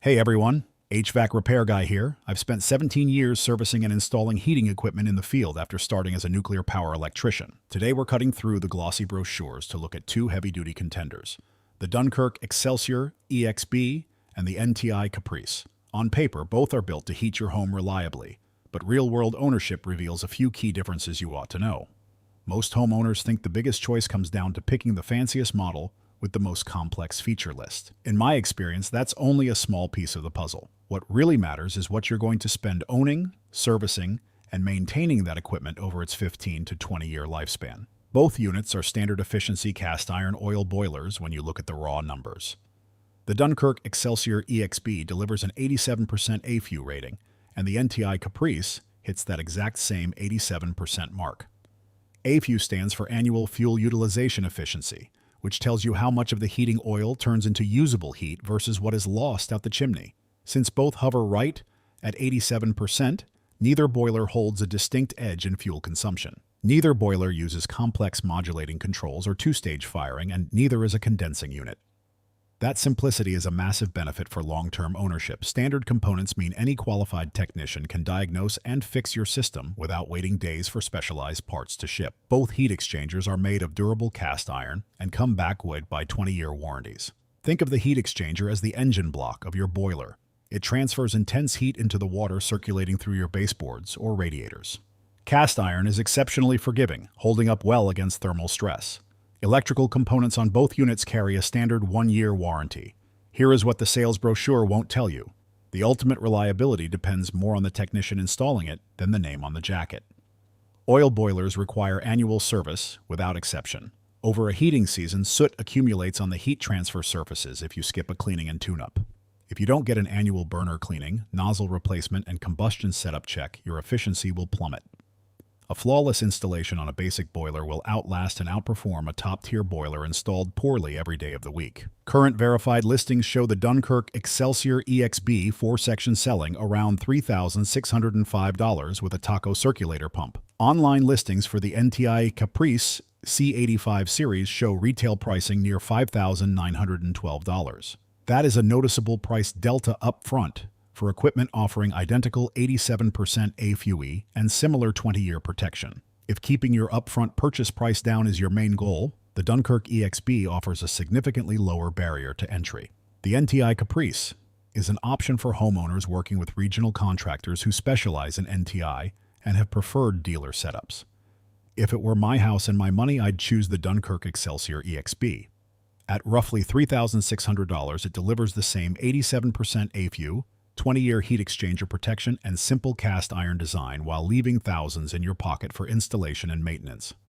Hey everyone, HVAC repair guy here. I've spent 17 years servicing and installing heating equipment in the field after starting as a nuclear power electrician. Today we're cutting through the glossy brochures to look at two heavy-duty contenders, the Dunkirk Excelsior EXB and the NTI Caprice. On paper, both are built to heat your home reliably, but real-world ownership reveals a few key differences you ought to know. Most homeowners think the biggest choice comes down to picking the fanciest model with the most complex feature list. In my experience, that's only a small piece of the puzzle. What really matters is what you're going to spend owning, servicing, and maintaining that equipment over its 15 to 20-year lifespan. Both units are standard efficiency cast iron oil boilers when you look at the raw numbers. The Dunkirk Excelsior EXB delivers an 87% AFU rating, and the NTI Caprice hits that exact same 87% mark. AFU stands for Annual Fuel Utilization Efficiency, which tells you how much of the heating oil turns into usable heat versus what is lost out the chimney. Since both hover right at 87%, neither boiler holds a distinct edge in fuel consumption. Neither boiler uses complex modulating controls or two-stage firing, and neither is a condensing unit. That simplicity is a massive benefit for long-term ownership. Standard components mean any qualified technician can diagnose and fix your system without waiting days for specialized parts to ship. Both heat exchangers are made of durable cast iron and come backed by 20-year warranties. Think of the heat exchanger as the engine block of your boiler. It transfers intense heat into the water circulating through your baseboards or radiators. Cast iron is exceptionally forgiving, holding up well against thermal stress. Electrical components on both units carry a standard 1-year warranty. Here is what the sales brochure won't tell you. The ultimate reliability depends more on the technician installing it than the name on the jacket. Oil boilers require annual service, without exception. Over a heating season, soot accumulates on the heat transfer surfaces if you skip a cleaning and tune-up. If you don't get an annual burner cleaning, nozzle replacement, and combustion setup check, your efficiency will plummet. A flawless installation on a basic boiler will outlast and outperform a top-tier boiler installed poorly every day of the week. Current verified listings show the Dunkirk Excelsior EXB 4-section selling around $3,605 with a taco circulator pump. Online listings for the NTI Caprice C85 series show retail pricing near $5,912. That is a noticeable price delta up front for equipment offering identical 87% AFUE and similar 20-year protection. If keeping your upfront purchase price down is your main goal, the Dunkirk EXB offers a significantly lower barrier to entry. The NTI Caprice is an option for homeowners working with regional contractors who specialize in NTI and have preferred dealer setups. If it were my house and my money, I'd choose the Dunkirk Excelsior EXB. At roughly $3,600, it delivers the same 87% AFU, 20-year heat exchanger protection, and simple cast iron design while leaving thousands in your pocket for installation and maintenance.